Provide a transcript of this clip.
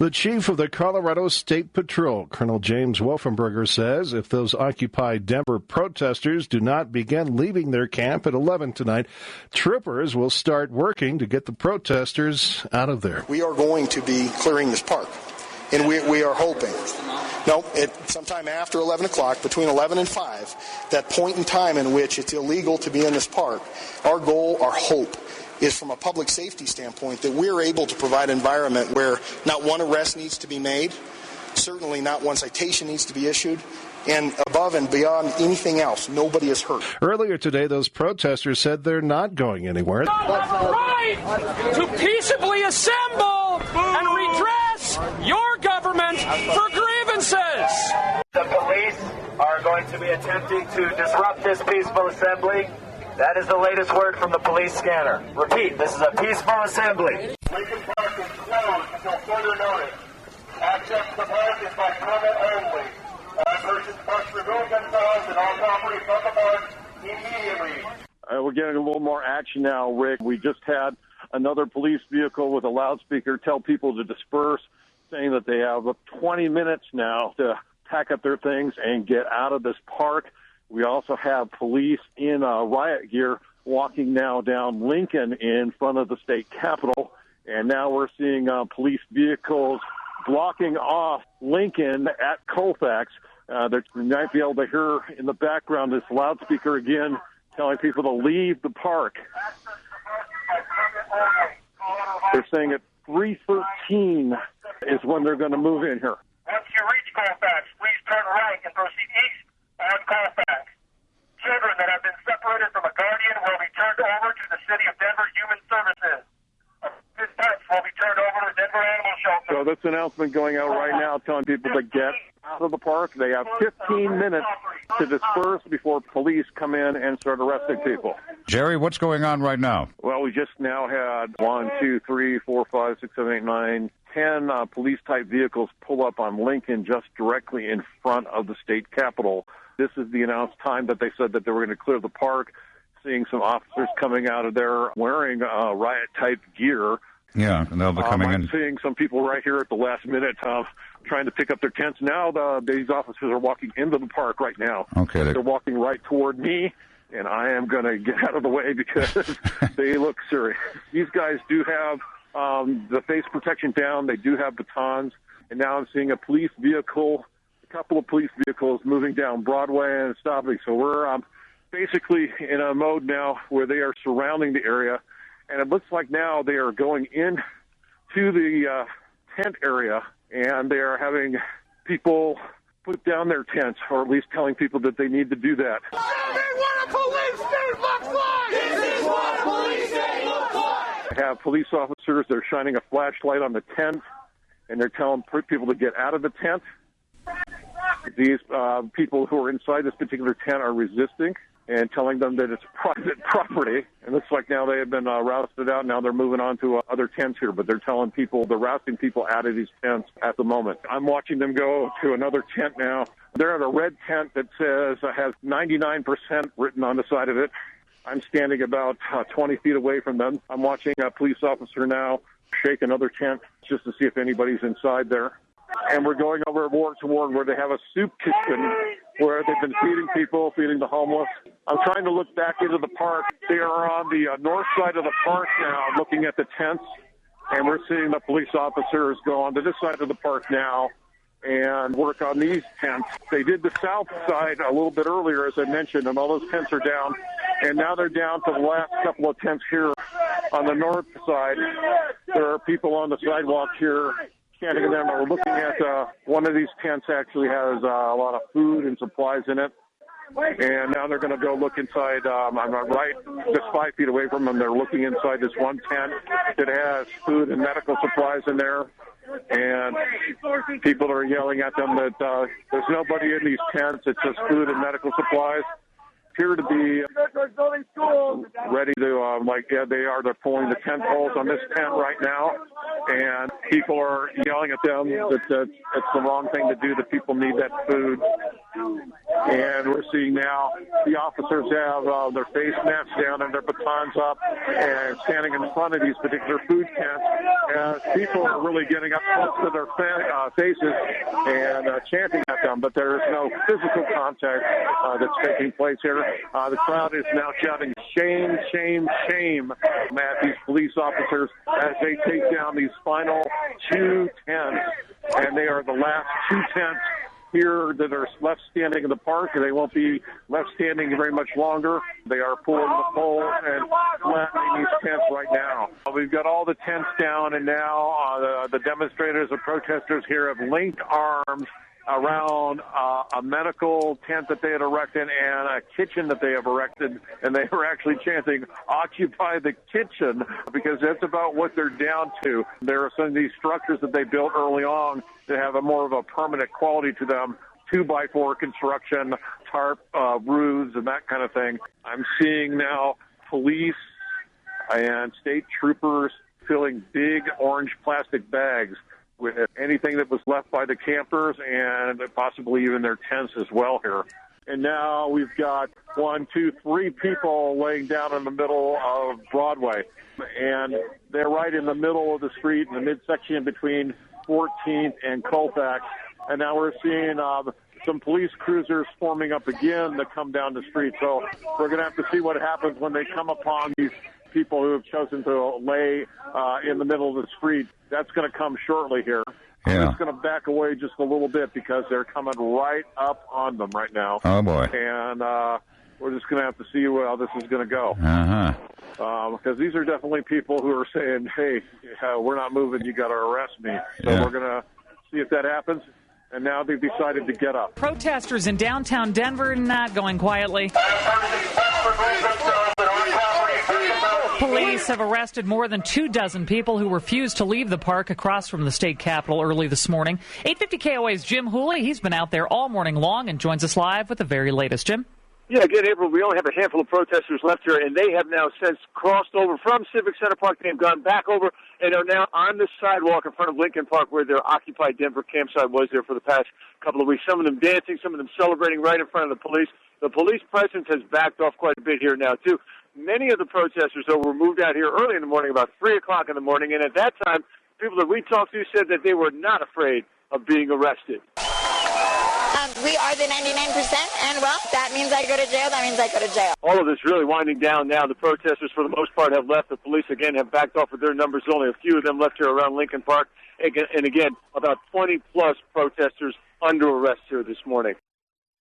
The chief of the Colorado State Patrol, Colonel James Wolfenberger, says if those Occupy Denver protesters do not begin leaving their camp at 11 tonight, troopers will start working to get the protesters out of there. We are going to be clearing this park, and we are hoping. No, sometime after 11 o'clock, between 11 and 5, that point in time in which it's illegal to be in this park, our goal, our hope, is from a public safety standpoint that we're able to provide an environment where not one arrest needs to be made, certainly not one citation needs to be issued, and above and beyond anything else, nobody is hurt. Earlier today, those protesters said they're not going anywhere. Right to peaceably assemble and redress your government for grievances. The police are going to be attempting to disrupt this peaceful assembly. That is the latest word from the police scanner. Repeat, this is a peaceful assembly. Lincoln Park is closed until further notice. Access to the park is by permit only. Persons must remove themselves and all property from the park immediately. We're getting a little more action now, Rick. We just had another police vehicle with a loudspeaker tell people to disperse, saying that they have 20 minutes now to pack up their things and get out of this park. We also have police in riot gear walking now down Lincoln in front of the state capitol. And now we're seeing police vehicles blocking off Lincoln at Colfax. You might be able to hear in the background this loudspeaker again telling people to leave the park. They're saying at 3:13 is when they're going to move in here. Once you reach Colfax, please turn right and proceed east on Colfax. Children that have been separated from a guardian will be turned over to the City of Denver Human Services. This pets will be turned over to Denver Animal Shelter. So this announcement going out right now telling people to get out of the park. They have 15 minutes to disperse before police come in and start arresting people. Jerry, what's going on right now? Well, we just now had 1, 2, 3, 4, 5, 6, 7, 8, 9, 10 police-type vehicles pull up on Lincoln just directly in front of the state capitol. This is the announced time that they said that they were going to clear the park, seeing some officers coming out of there wearing riot-type gear. Yeah, and they'll be coming in. I'm seeing some people right here at the last minute trying to pick up their tents. Now these officers are walking into the park right now. Okay. They're walking right toward me, and I am going to get out of the way because they look serious. These guys do have the face protection down. They do have batons. And now I'm seeing a couple of police vehicles moving down Broadway and stopping. So we're basically in a mode now where they are surrounding the area. And it looks like now they are going in to the tent area, and they are having people put down their tents, or at least telling people that they need to do that. Show me what a police state looks like! This is what a police state looks like! They have police officers. They're shining a flashlight on the tent, and they're telling people to get out of the tent. These people who are inside this particular tent are resisting and telling them that it's private property. And it's like now they have been rousted out. Now they're moving on to other tents here, but they're rousting people out of these tents at the moment. I'm watching them go to another tent now. They're at a red tent that has 99% written on the side of it. I'm standing about 20 feet away from them. I'm watching a police officer now shake another tent just to see if anybody's inside there. And we're going over more toward where they have a soup kitchen where they've been feeding the homeless. I'm trying to look back into the park. They are on the north side of the park now, looking at the tents, and we're seeing the police officers go on to this side of the park now and work on these tents. They did the south side a little bit earlier, as I mentioned, and all those tents are down. And now they're down to the last couple of tents here on the north side. There are people on the sidewalk here standing in them. We're looking at one of these tents actually has a lot of food and supplies in it. And now they're going to go look inside. I'm right just 5 feet away from them. They're looking inside this one tent that has food and medical supplies in there. And people are yelling at them that there's nobody in these tents. It's just food and medical supplies. Appear to be ready to, they are. They're pulling the tent poles on this tent right now. And people are yelling at them that it's the wrong thing to do, that people need that food. And we're seeing now the officers have their face masks down and their batons up and standing in front of these particular food tents. And people are really getting up close to their faces and chanting at them, but there is no physical contact that's taking place here. The crowd is now shouting, "Shame, shame, shame," at these police officers as they take down these final 2 tents, and they are the last 2 tents here that are left standing in the park, and they won't be left standing very much longer. They are pulling the pole and flattening these tents right now. We've got all the tents down, and now the demonstrators and protesters here have linked arms around a medical tent that they had erected and a kitchen that they have erected, and they were actually chanting, "Occupy the kitchen," because that's about what they're down to. There are some of these structures that they built early on that have a more of a permanent quality to them, 2x4 construction, tarp roofs, and that kind of thing. I'm seeing now police and state troopers filling big orange plastic bags with anything that was left by the campers and possibly even their tents as well here. And now we've got 1, 2, 3 people laying down in the middle of Broadway. And they're right in the middle of the street in the midsection between 14th and Colfax. And now we're seeing some police cruisers forming up again to come down the street. So we're going to have to see what happens when they come upon these people who have chosen to lay in the middle of the street. That's going to come shortly here. Yeah. I'm just going to back away just a little bit because they're coming right up on them right now. Oh, boy. And we're just going to have to see how this is going to go. Uh-huh. Because these are definitely people who are saying, "Hey, we're not moving. You got to arrest me." So we're going to see if that happens. And now they've decided to get up. Protesters in downtown Denver not going quietly. Police have arrested more than 24 people who refused to leave the park across from the state capitol early this morning. 850 KOA's Jim Hooley, he's been out there all morning long and joins us live with the very latest. Jim? Yeah, again, April, we only have a handful of protesters left here, and they have now since crossed over from Civic Center Park. They've gone back over and are now on the sidewalk in front of Lincoln Park where their occupied Denver campsite was there for the past couple of weeks. Some of them dancing, some of them celebrating right in front of the police. The police presence has backed off quite a bit here now, too. Many of the protesters, though, were moved out here early in the morning, about 3 o'clock in the morning, and at that time, people that we talked to said that they were not afraid of being arrested. We are the 99%, and, well, that means I go to jail, that means I go to jail. All of this really winding down now. The protesters, for the most part, have left. The police, again, have backed off with their numbers. Only a few of them left here around Lincoln Park. And, again, about 20-plus protesters under arrest here this morning.